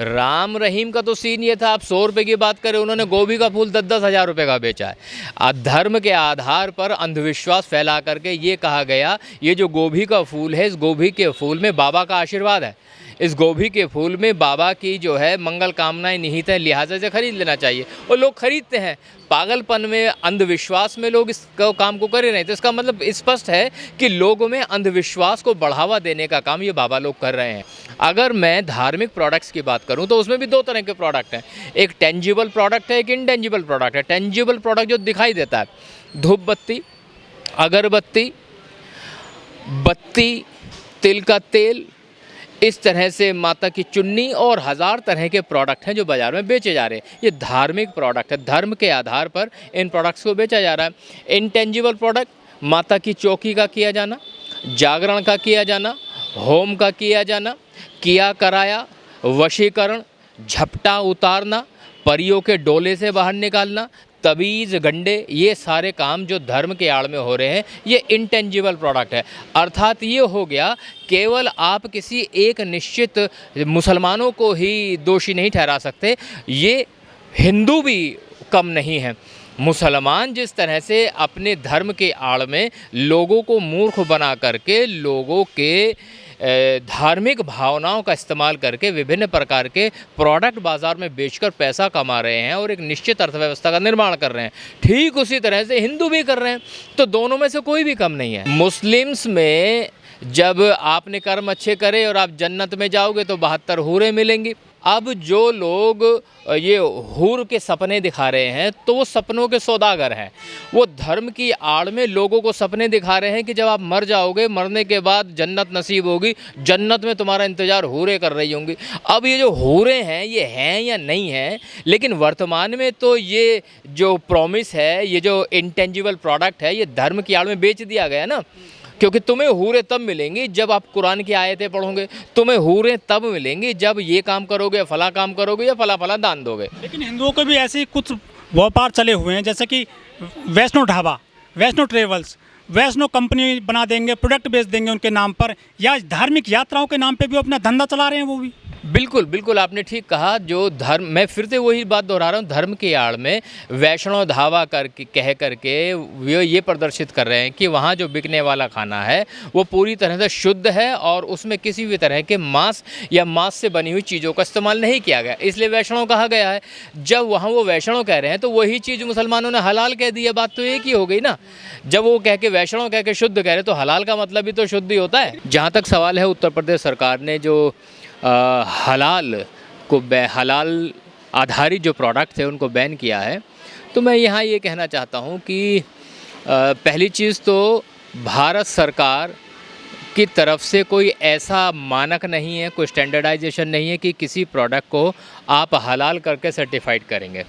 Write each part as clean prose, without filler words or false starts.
राम रहीम का तो सीन ये था, आप 100 रुपये की बात करें, उन्होंने गोभी का फूल 10-10 हज़ार रुपये का बेचा है। धर्म के आधार पर अंधविश्वास फैला करके ये कहा गया ये जो गोभी का फूल है, इस गोभी के फूल में बाबा का आशीर्वाद है, इस गोभी के फूल में बाबा की जो है मंगल कामनाएं निहित है, लिहाजा से खरीद लेना चाहिए। और लोग खरीदते हैं, पागलपन में, अंधविश्वास में लोग इस काम को कर ही नहीं। तो इसका मतलब स्पष्ट है कि लोगों में अंधविश्वास को बढ़ावा देने का काम ये बाबा लोग कर रहे हैं। अगर मैं धार्मिक प्रोडक्ट्स की बात करूं तो उसमें भी दो तरह के प्रोडक्ट हैं, एक टेंजिबल प्रोडक्ट है, एक इनटेंजिबल प्रोडक्ट है। टेंजिबल प्रोडक्ट जो दिखाई देता है, धूप बत्ती, अगरबत्ती, बत्ती, तिल का तेल, इस तरह से माता की चुन्नी और हज़ार तरह के प्रोडक्ट हैं जो बाज़ार में बेचे जा रहे हैं। ये धार्मिक प्रोडक्ट है, धर्म के आधार पर इन प्रोडक्ट्स को बेचा जा रहा है। इनटेंजिबल प्रोडक्ट, माता की चौकी का किया जाना, जागरण का किया जाना, होम का किया जाना, किया कराया, वशीकरण, झपटा उतारना, परियों के डोले से बाहर निकालना, तवीज़, गंडे, ये सारे काम जो धर्म के आड़ में हो रहे हैं ये इनटेंजिबल प्रोडक्ट है। अर्थात ये हो गया, केवल आप किसी एक निश्चित मुसलमानों को ही दोषी नहीं ठहरा सकते, ये हिंदू भी कम नहीं है। मुसलमान जिस तरह से अपने धर्म के आड़ में लोगों को मूर्ख बना करके, लोगों के धार्मिक भावनाओं का इस्तेमाल करके विभिन्न प्रकार के प्रोडक्ट बाज़ार में बेचकर पैसा कमा रहे हैं और एक निश्चित अर्थव्यवस्था का निर्माण कर रहे हैं, ठीक उसी तरह से हिंदू भी कर रहे हैं। तो दोनों में से कोई भी कम नहीं है। मुस्लिम्स में जब आपने कर्म अच्छे करे और आप जन्नत में जाओगे तो 72 हूरें मिलेंगी। अब जो लोग ये हूर के सपने दिखा रहे हैं तो वो सपनों के सौदागर हैं। वो धर्म की आड़ में लोगों को सपने दिखा रहे हैं कि जब आप मर जाओगे, मरने के बाद जन्नत नसीब होगी, जन्नत में तुम्हारा इंतज़ार हूरें कर रही होंगी। अब ये जो हूरें हैं ये हैं या नहीं हैं, लेकिन वर्तमान में तो ये जो प्रॉमिस है, ये जो इंटेंजिबल प्रोडक्ट है, ये धर्म की आड़ में बेच दिया गया ना। क्योंकि तुम्हें हूरें तब मिलेंगी जब आप कुरान की आयतें पढ़ोगे, तुम्हें हूरें तब मिलेंगी जब ये काम करोगे, फला काम करोगे या फला फला दान दोगे। लेकिन हिंदुओं के भी ऐसे कुछ व्यापार चले हुए हैं, जैसे कि वैष्णो ढाबा, वैष्णो ट्रेवल्स, वैष्णो कंपनी बना देंगे, प्रोडक्ट बेच देंगे उनके नाम पर, या धार्मिक यात्राओं के नाम पे भी अपना धंधा चला रहे हैं वो भी। बिल्कुल बिल्कुल, आपने ठीक कहा। जो धर्म, मैं फिर से वही बात दोहरा रहा हूँ, धर्म की आड़ में वैष्णो ढाबा करके कह करके ये प्रदर्शित कर रहे हैं कि वहाँ जो बिकने वाला खाना है वो पूरी तरह से शुद्ध है और उसमें किसी भी तरह के मांस या मांस से बनी हुई चीज़ों का इस्तेमाल नहीं किया गया, इसलिए वैष्णव कहा गया है। जब वहाँ वो वैष्णव कह रहे हैं तो वही चीज़ मुसलमानों ने हलाल कह दी है, बात तो एक ही हो गई ना। जब वो कह के वैष्णव कह के शुद्ध कह रहे तो हलाल का मतलब भी तो शुद्ध ही होता है। जहाँ तक सवाल है, उत्तर प्रदेश सरकार ने जो हलाल आधारित जो प्रोडक्ट थे उनको बैन किया है, तो मैं यहाँ ये कहना चाहता हूँ कि पहली चीज़ तो भारत सरकार की तरफ से कोई ऐसा मानक नहीं है, कोई स्टैंडर्डाइजेशन नहीं है कि किसी प्रोडक्ट को आप हलाल करके सर्टिफाइड करेंगे।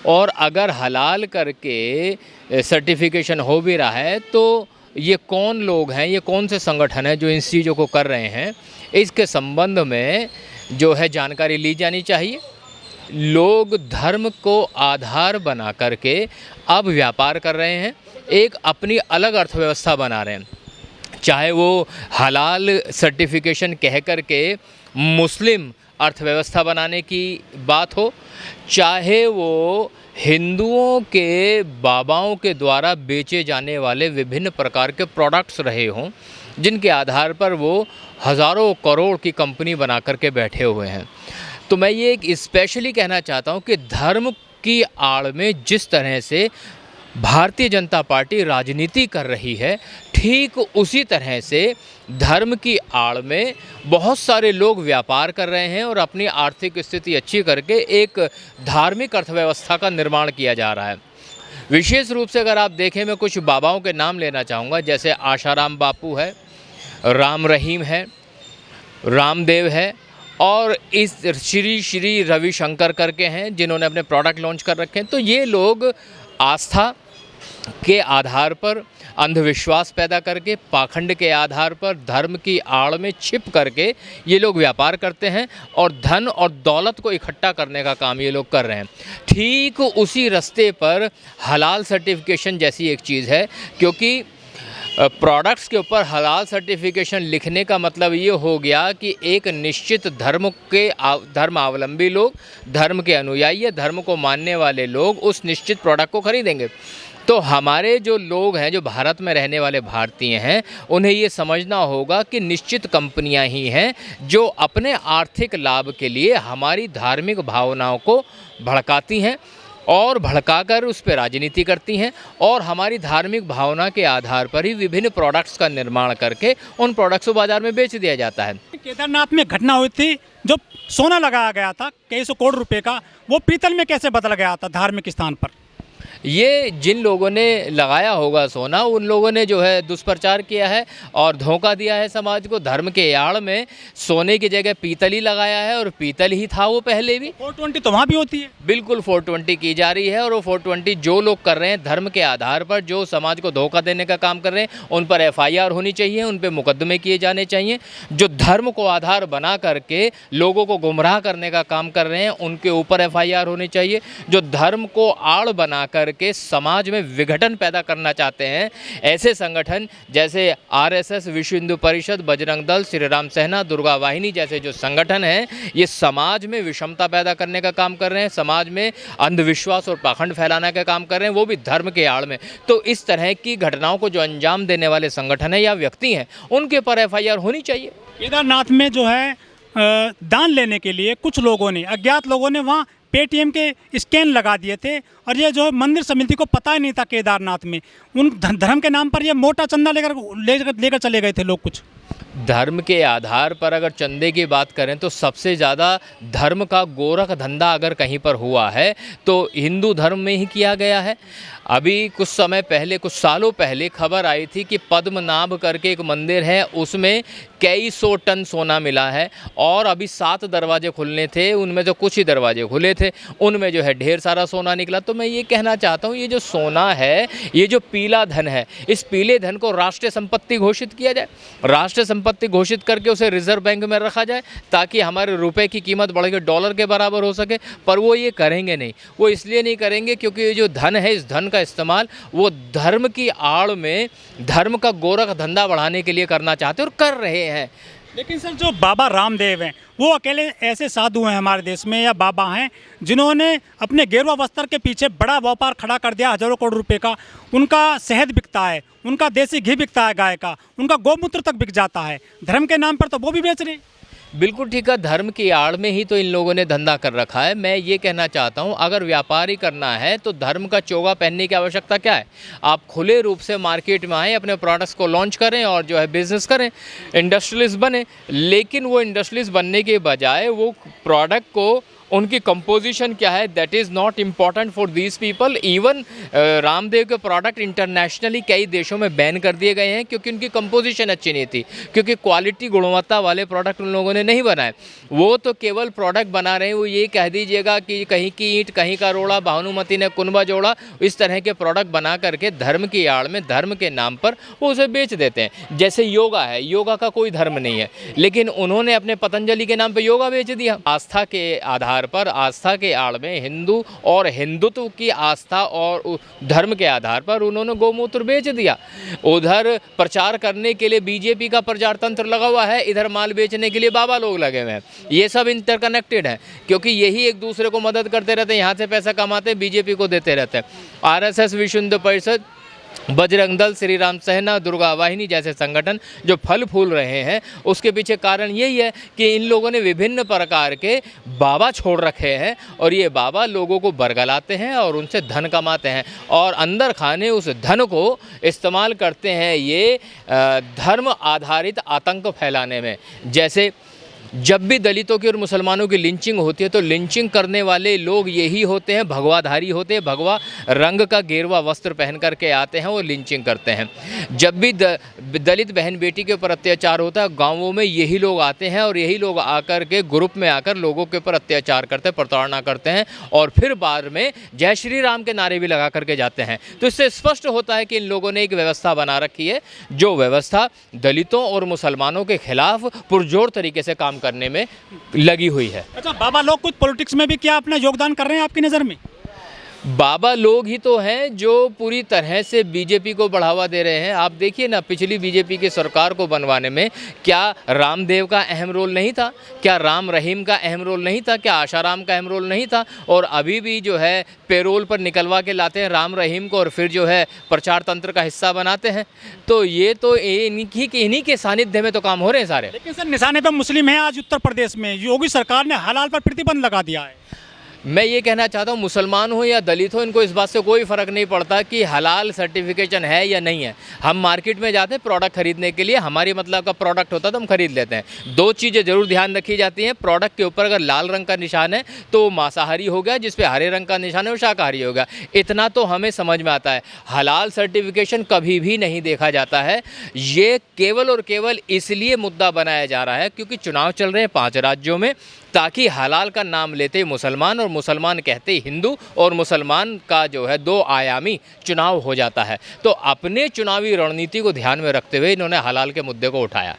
और अगर हलाल करके सर्टिफिकेशन हो भी रहा है तो ये कौन लोग हैं, ये कौन से संगठन हैं जो इन चीज़ों को कर रहे हैं, इसके संबंध में जो है जानकारी ली जानी चाहिए। लोग धर्म को आधार बना करके अब व्यापार कर रहे हैं, एक अपनी अलग अर्थव्यवस्था बना रहे हैं। चाहे वो हलाल सर्टिफिकेशन कह करके मुस्लिम अर्थव्यवस्था बनाने की बात हो, चाहे वो हिंदुओं के बाबाओं के द्वारा बेचे जाने वाले विभिन्न प्रकार के प्रोडक्ट्स रहे हों, जिनके आधार पर वो हज़ारों करोड़ की कंपनी बना करके बैठे हुए हैं। तो मैं ये एक स्पेशली कहना चाहता हूँ कि धर्म की आड़ में जिस तरह से भारतीय जनता पार्टी राजनीति कर रही है, ठीक उसी तरह से धर्म की आड़ में बहुत सारे लोग व्यापार कर रहे हैं और अपनी आर्थिक स्थिति अच्छी करके एक धार्मिक अर्थव्यवस्था का निर्माण किया जा रहा है। विशेष रूप से अगर आप देखें, मैं कुछ बाबाओं के नाम लेना चाहूँगा, जैसे आशाराम बापू है, राम रहीम है, रामदेव है, और इस श्री रविशंकर करके हैं जिन्होंने अपने प्रोडक्ट लॉन्च कर रखे हैं। तो ये लोग आस्था के आधार पर अंधविश्वास पैदा करके, पाखंड के आधार पर धर्म की आड़ में छिप करके ये लोग व्यापार करते हैं और धन और दौलत को इकट्ठा करने का काम ये लोग कर रहे हैं। ठीक उसी रास्ते पर हलाल सर्टिफिकेशन जैसी एक चीज़ है, क्योंकि प्रोडक्ट्स के ऊपर हलाल सर्टिफिकेशन लिखने का मतलब ये हो गया कि एक निश्चित धर्मावलंबी लोग, धर्म के अनुयायी, धर्म को मानने वाले लोग उस निश्चित प्रोडक्ट को खरीदेंगे। तो हमारे जो लोग हैं, जो भारत में रहने वाले भारतीय हैं, उन्हें ये समझना होगा कि निश्चित कंपनियां ही हैं जो अपने आर्थिक लाभ के लिए हमारी धार्मिक भावनाओं को भड़काती हैं और भड़काकर उस पर राजनीति करती हैं और हमारी धार्मिक भावना के आधार पर ही विभिन्न प्रोडक्ट्स का निर्माण करके उन प्रोडक्ट्स को बाज़ार में बेच दिया जाता है। केदारनाथ में घटना हुई थी, जो सोना लगाया गया था कई सौ करोड़ रुपए का, वो पीतल में कैसे बदल गया था धार्मिक स्थान पर? ये जिन लोगों ने लगाया होगा सोना, उन लोगों ने जो है दुष्प्रचार किया है और धोखा दिया है समाज को। धर्म के आड़ में सोने की जगह पीतल ही लगाया है और पीतल ही था वो पहले भी। 420 तो वहाँ भी होती है। बिल्कुल 420 की जा रही है और वो 420 जो लोग कर रहे हैं धर्म के आधार पर, जो समाज को धोखा देने का काम कर रहे हैं, उन पर FIR होनी चाहिए, उन पर मुकदमे किए जाने चाहिए। जो धर्म को आधार बना करके लोगों को गुमराह करने का काम कर रहे हैं, उनके ऊपर FIR होनी चाहिए। जो धर्म को आड़ बना करके समाज में विघटन पैदा करना चाहते हैं, ऐसे संगठन जैसे RSS, विश्व हिंदू परिषद, बजरंग दल, श्री राम सेना, दुर्गा वाहिनी जैसे जो संगठन हैं, ये समाज में विषमता पैदा करने का काम कर रहे हैं, समाज में अंधविश्वास और पाखंड फैलाने का काम कर रहे हैं, वो भी धर्म के आड़ में। तो इस तरह की घटनाओं को जो अंजाम देने वाले संगठन है या व्यक्ति हैं, उनके ऊपर FIR होनी चाहिए। केदारनाथ में जो है दान लेने के लिए कुछ लोगों ने, अज्ञात लोगों ने वहाँ पेटीएम के स्कैन लगा दिए थे और ये जो मंदिर समिति को पता ही नहीं था केदारनाथ में उन धर्म के नाम पर ये मोटा चंदा लेकर चले गए थे लोग। कुछ धर्म के आधार पर अगर चंदे की बात करें तो सबसे ज़्यादा धर्म का गोरख धंधा अगर कहीं पर हुआ है तो हिंदू धर्म में ही किया गया है। अभी कुछ समय पहले, कुछ सालों पहले खबर आई थी कि पद्मनाभ करके एक मंदिर है, उसमें कई सौ टन सोना मिला है और अभी 7 दरवाजे खुलने थे, उनमें जो कुछ ही दरवाजे खुले थे उनमें जो है ढेर सारा सोना निकला। तो मैं ये कहना चाहता हूँ, ये जो सोना है, ये जो पीला धन है, इस पीले धन को राष्ट्रीय संपत्ति घोषित किया जाए, राष्ट्रीय संपत्ति घोषित करके उसे रिजर्व बैंक में रखा जाए ताकि हमारे रुपए की कीमत बढ़ के डॉलर के बराबर हो सके। पर वो ये करेंगे नहीं। वो इसलिए नहीं करेंगे क्योंकि ये जो धन है, इस धन का इस्तेमाल वो धर्म की आड़ में धर्म का गोरख धंधा बढ़ाने के लिए करना चाहते हैं और कर रहे हैं। लेकिन सर, जो बाबा रामदेव हैं वो अकेले ऐसे साधु हैं हमारे देश में या बाबा हैं जिन्होंने अपने गेरुआ वस्त्र के पीछे बड़ा व्यापार खड़ा कर दिया, हजारों करोड़ रुपए का। उनका शहद बिकता है, उनका देसी घी बिकता है गाय का, उनका गौमूत्र तक बिक जाता है। धर्म के नाम पर तो वो भी बेच रहे। बिल्कुल ठीक है, धर्म की आड़ में ही तो इन लोगों ने धंधा कर रखा है। मैं ये कहना चाहता हूँ, अगर व्यापार ही करना है तो धर्म का चोगा पहनने की आवश्यकता क्या है? आप खुले रूप से मार्केट में आएँ, अपने प्रोडक्ट्स को लॉन्च करें और जो है बिजनेस करें, इंडस्ट्रियलिस्ट बने। लेकिन वो इंडस्ट्रियलिस्ट बनने के बजाय वो प्रोडक्ट को, उनकी कंपोजिशन क्या है, that is not important for these people. Even Ramdev के प्रोडक्ट इंटरनेशनली कई देशों में बैन कर दिए गए हैं क्योंकि उनकी कंपोजिशन अच्छी नहीं थी, क्योंकि क्वालिटी, गुणवत्ता वाले प्रोडक्ट उन लोगों ने नहीं बनाए। वो तो केवल प्रोडक्ट बना रहे हैं। वो ये कह दीजिएगा कि कहीं की ईंट कहीं का रोड़ा, भानुमति ने कुनबा जोड़ा, इस तरह के प्रोडक्ट बना करके धर्म की आड़ में, धर्म के नाम पर वो उसे बेच देते हैं। जैसे योगा है, योगा का कोई धर्म नहीं है, लेकिन उन्होंने अपने पतंजलि के नाम पर योगा बेच दिया। आस्था के आधार पर, आस्था के आड़ में हिंदू और हिंदुत्व की आस्था और धर्म के आधार पर उन्होंने गौमूत्र बेच दिया। उधर प्रचार करने के लिए बीजेपी का प्रचार तंत्र लगा हुआ है, इधर माल बेचने के लिए बाबा लोग लगे हुए हैं। ये सब इंटरकनेक्टेड है क्योंकि यही एक दूसरे को मदद करते रहते हैं, यहाँ से पैसा कमाते हैं, बीजेपी को देते रहते हैं। RSS, विश्व हिंदू परिषद, बजरंग दल, श्री राम सेना, दुर्गा वाहिनी जैसे संगठन जो फल फूल रहे हैं, उसके पीछे कारण यही है कि इन लोगों ने विभिन्न प्रकार के बाबा छोड़ रखे हैं और ये बाबा लोगों को बरगलाते हैं और उनसे धन कमाते हैं और अंदर खाने उस धन को इस्तेमाल करते हैं ये धर्म आधारित आतंक फैलाने में। जैसे जब भी दलितों की और मुसलमानों की लिंचिंग होती है तो लिंचिंग करने वाले लोग यही होते हैं, भगवाधारी होते हैं, भगवा रंग का गेरुआ वस्त्र पहन करके आते हैं, वो लिंचिंग करते हैं। जब भी दलित बहन बेटी के ऊपर अत्याचार होता है, गांवों में यही लोग आते हैं और यही लोग आकर के ग्रुप में आकर लोगों के ऊपर अत्याचार करते हैं, प्रताड़ना करते हैं और फिर बाद में जय श्री राम के नारे भी लगा करके जाते हैं। तो इससे स्पष्ट होता है कि इन लोगों ने एक व्यवस्था बना रखी है, जो व्यवस्था दलितों और मुसलमानों के खिलाफ पुरजोर तरीके से काम करने में लगी हुई है। अच्छा, बाबा लोग कुछ पॉलिटिक्स में भी क्या अपना योगदान कर रहे हैं आपकी नज़र में? बाबा लोग ही तो हैं जो पूरी तरह से बीजेपी को बढ़ावा दे रहे हैं। आप देखिए ना, पिछली बीजेपी की सरकार को बनवाने में क्या रामदेव का अहम रोल नहीं था? क्या राम रहीम का अहम रोल नहीं था? क्या आशाराम का अहम रोल नहीं था? और अभी भी जो है पेरोल पर निकलवा के लाते हैं राम रहीम को और फिर जो है प्रचार तंत्र का हिस्सा बनाते हैं। तो ये तो इन्हीं के सानिध्य में तो काम हो रहे हैं सारे। लेकिन सर निशाने पर मुस्लिम है आज उत्तर प्रदेश में, योगी सरकार ने हलाल पर प्रतिबंध लगा दिया है। मैं ये कहना चाहता हूँ, मुसलमान हो या दलित हो, इनको इस बात से कोई फ़र्क नहीं पड़ता कि हलाल सर्टिफिकेशन है या नहीं है। हम मार्केट में जाते हैं प्रोडक्ट खरीदने के लिए, हमारी मतलब का प्रोडक्ट होता है तो हम खरीद लेते हैं। दो चीज़ें ज़रूर ध्यान रखी जाती हैं, प्रोडक्ट के ऊपर अगर लाल रंग का निशान है तो वो मांसाहारी हो गया, जिस पे हरे रंग का निशान है वो शाकाहारी हो गया। इतना तो हमें समझ में आता है। हलाल सर्टिफिकेशन कभी भी नहीं देखा जाता है। ये केवल और केवल इसलिए मुद्दा बनाया जा रहा है क्योंकि चुनाव चल रहे हैं 5 राज्यों में, ताकि हलाल का नाम लेते ही मुसलमान और मुसलमान कहते ही हिंदू और मुसलमान का जो है 2 आयामी चुनाव हो जाता है। तो अपने चुनावी रणनीति को ध्यान में रखते हुए इन्होंने हलाल के मुद्दे को उठाया।